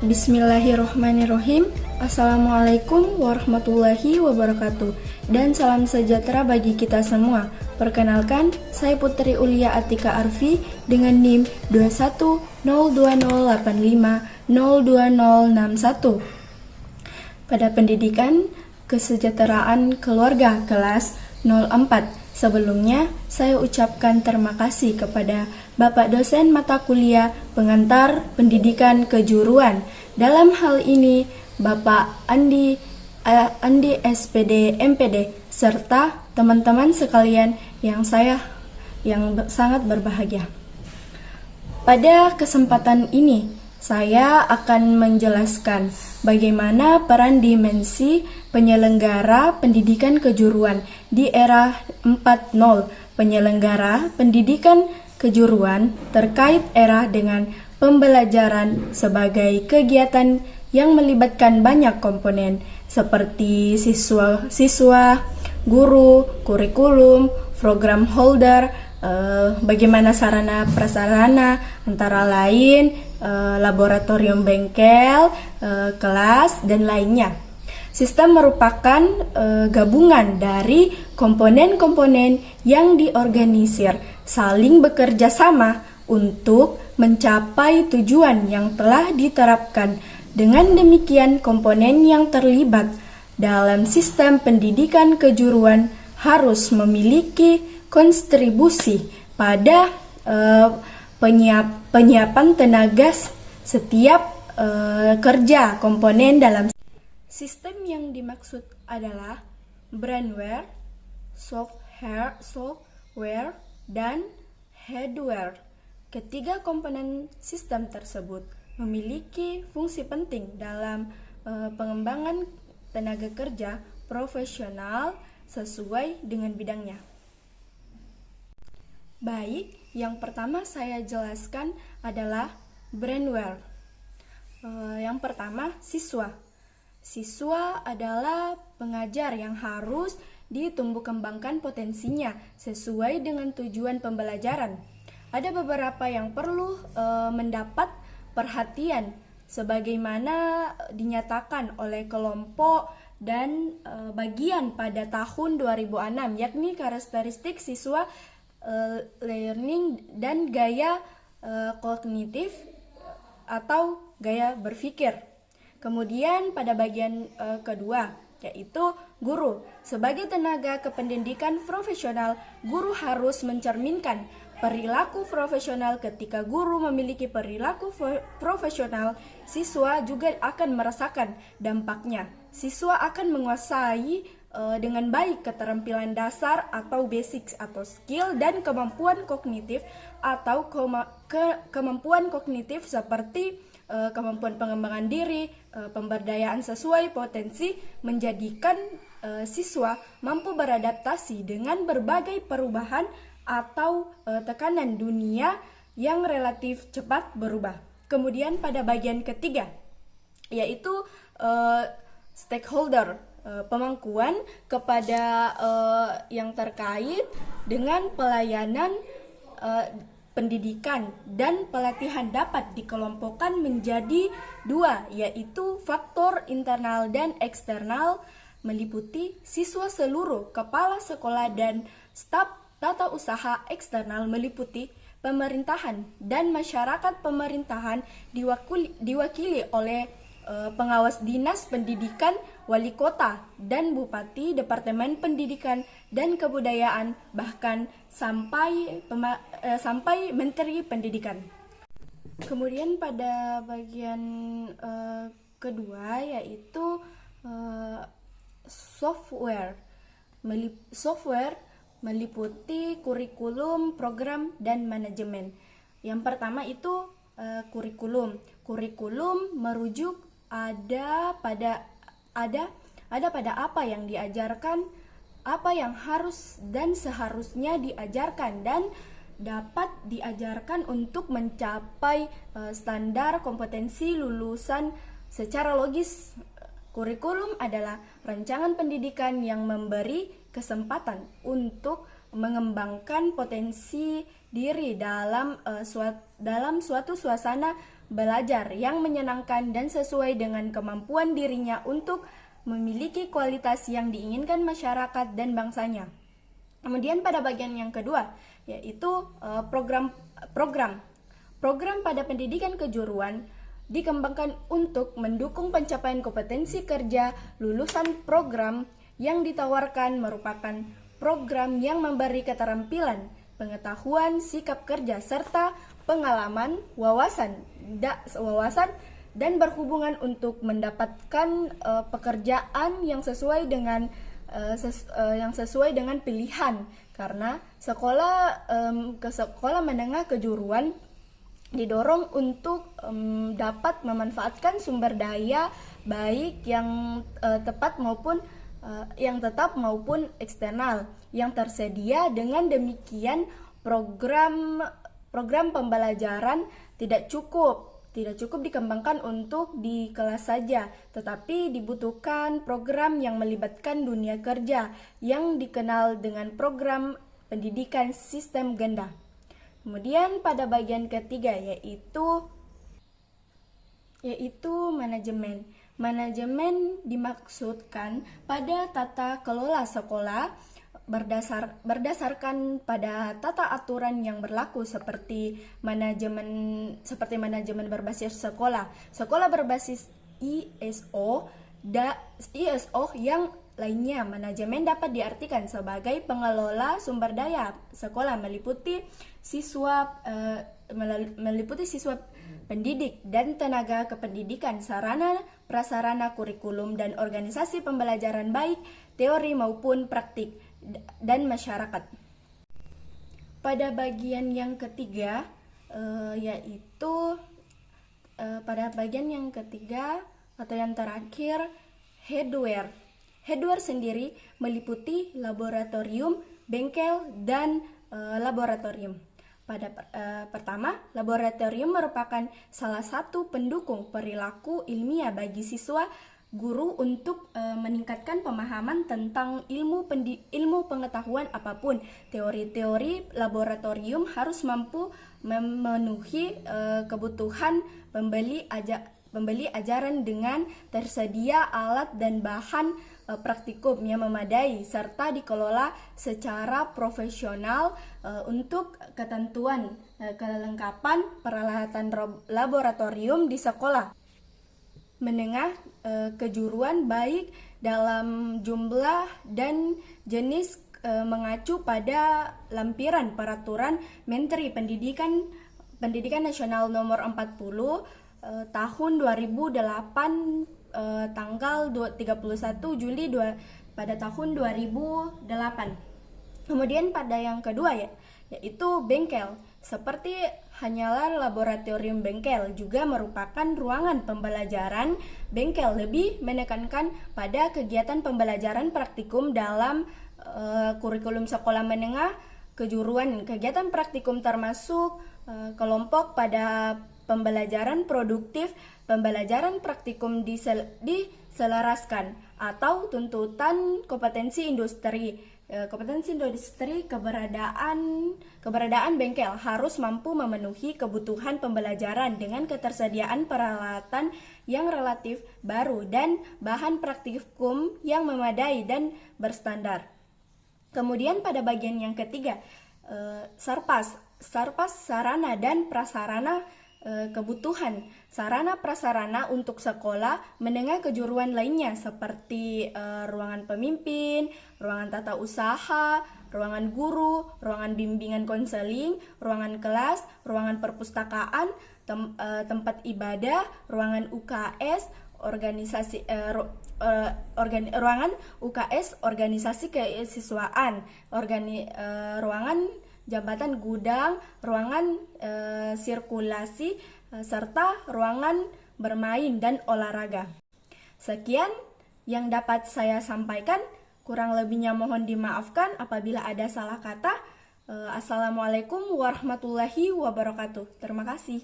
Bismillahirrohmanirrohim. Assalamualaikum warahmatullahi wabarakatuh. Dan salam sejahtera bagi kita semua. Perkenalkan, saya Putri Ulia Atika Arfi dengan NIM 210208502061 pada pendidikan kesejahteraan keluarga kelas 04. Sebelumnya, saya ucapkan terima kasih kepada Bapak dosen mata kuliah pengantar pendidikan kejuruan. Dalam hal ini, Bapak Andi SPD MPD serta teman-teman sekalian yang sangat berbahagia. Pada kesempatan ini, saya akan menjelaskan bagaimana peran dimensi penyelenggara pendidikan kejuruan di era 4.0. Penyelenggara pendidikan kejuruan terkait era dengan pembelajaran sebagai kegiatan yang melibatkan banyak komponen seperti siswa, guru, kurikulum, program holder, bagaimana sarana prasarana antara lain laboratorium bengkel, kelas, dan lainnya. Sistem merupakan gabungan dari komponen-komponen yang diorganisir saling bekerja sama untuk mencapai tujuan yang telah diterapkan. Dengan demikian, komponen yang terlibat dalam sistem pendidikan kejuruan harus memiliki kontribusi pada penyiapan tenaga setiap kerja komponen dalam sistem yang dimaksud adalah brandware, software, dan hardware. Ketiga komponen sistem tersebut memiliki fungsi penting dalam pengembangan tenaga kerja profesional sesuai dengan bidangnya. Baik, yang pertama saya jelaskan adalah brandware. Yang pertama, siswa. Siswa adalah pengajar yang harus ditumbuh kembangkan potensinya sesuai dengan tujuan pembelajaran. Ada beberapa yang perlu mendapat perhatian sebagaimana dinyatakan oleh kelompok dan bagian pada tahun 2006, yakni karakteristik siswa, learning, dan gaya kognitif atau gaya berpikir. Kemudian pada bagian kedua, yaitu guru. Sebagai tenaga kependidikan profesional, guru harus mencerminkan perilaku profesional. Ketika guru memiliki perilaku profesional, siswa juga akan merasakan dampaknya. Siswa akan menguasai dengan baik keterampilan dasar atau basics atau skill dan kemampuan kognitif atau kemampuan kognitif seperti kemampuan pengembangan diri, pemberdayaan sesuai potensi, menjadikan siswa mampu beradaptasi dengan berbagai perubahan atau tekanan dunia yang relatif cepat berubah. Kemudian pada bagian ketiga, yaitu stakeholder, pemangkuan kepada yang terkait dengan pelayanan pendidikan dan pelatihan dapat dikelompokkan menjadi dua, yaitu faktor internal dan eksternal, meliputi siswa seluruh, kepala sekolah, dan staf tata usaha. Eksternal meliputi pemerintahan dan masyarakat. Pemerintahan diwakili oleh pengawas dinas pendidikan, wali kota, dan bupati, departemen pendidikan dan kebudayaan, bahkan sampai menteri pendidikan. Kemudian pada bagian kedua, yaitu software. Software meliputi kurikulum, program, dan manajemen. Yang pertama itu kurikulum. Kurikulum merujuk ada pada apa yang diajarkan, apa yang harus dan seharusnya diajarkan dan dapat diajarkan untuk mencapai standar kompetensi lulusan secara logis. Kurikulum adalah rancangan pendidikan yang memberi kesempatan untuk mengembangkan potensi diri dalam suatu suasana belajar yang menyenangkan dan sesuai dengan kemampuan dirinya untuk memiliki kualitas yang diinginkan masyarakat dan bangsanya. Kemudian pada bagian yang kedua, yaitu program pada pendidikan kejuruan dikembangkan untuk mendukung pencapaian kompetensi kerja lulusan program yang ditawarkan merupakan program yang memberi keterampilan, pengetahuan, sikap kerja, serta pengalaman, wawasan dan berhubungan untuk mendapatkan pekerjaan yang sesuai dengan pilihan. Karena sekolah menengah kejuruan didorong untuk dapat memanfaatkan sumber daya baik yang tetap maupun eksternal yang tersedia. Dengan demikian program pembelajaran tidak cukup dikembangkan untuk di kelas saja, tetapi dibutuhkan program yang melibatkan dunia kerja yang dikenal dengan program pendidikan sistem ganda. Kemudian pada bagian ketiga yaitu manajemen. Manajemen dimaksudkan pada tata kelola sekolah berdasarkan pada tata aturan yang berlaku seperti manajemen berbasis sekolah berbasis ISO yang lainnya. Manajemen dapat diartikan sebagai pengelola sumber daya sekolah meliputi siswa pendidik dan tenaga kependidikan, sarana prasarana kurikulum dan organisasi pembelajaran baik teori maupun praktik dan masyarakat. Pada bagian yang ketiga atau yang terakhir, hardware. Hardware sendiri meliputi laboratorium, bengkel, dan laboratorium. Pertama, laboratorium merupakan salah satu pendukung perilaku ilmiah bagi siswa guru untuk meningkatkan pemahaman tentang ilmu pengetahuan apapun. Teori-teori laboratorium harus mampu memenuhi kebutuhan pembeli ajaran dengan tersedia alat dan bahan praktikum yang memadai serta dikelola secara profesional untuk ketentuan kelengkapan peralatan laboratorium di sekolah menengah kejuruan baik dalam jumlah dan jenis mengacu pada lampiran peraturan Menteri Pendidikan Nasional nomor 40 tahun 2008 tanggal 31 Juli pada tahun 2008. Kemudian pada yang kedua yaitu bengkel. Seperti hanyalah laboratorium, bengkel juga merupakan ruangan pembelajaran. Bengkel lebih menekankan pada kegiatan pembelajaran praktikum dalam kurikulum sekolah menengah kejuruan. Kegiatan praktikum termasuk kelompok pada pembelajaran produktif, pembelajaran praktikum diselaraskan atau tuntutan kompetensi industri. Keberadaan bengkel harus mampu memenuhi kebutuhan pembelajaran dengan ketersediaan peralatan yang relatif baru dan bahan praktikum yang memadai dan berstandar. Kemudian pada bagian yang ketiga, sarpas, sarana dan prasarana kebutuhan. Sarana prasarana untuk sekolah menengah kejuruan lainnya seperti ruangan pemimpin, ruangan tata usaha, ruangan guru, ruangan bimbingan konseling, ruangan kelas, ruangan perpustakaan, tempat ibadah, ruangan UKS, ruangan UKS organisasi keisiswaan, ruangan jabatan gudang, ruangan sirkulasi, serta ruangan bermain dan olahraga. Sekian yang dapat saya sampaikan, kurang lebihnya mohon dimaafkan apabila ada salah kata. Assalamualaikum warahmatullahi wabarakatuh. Terima kasih.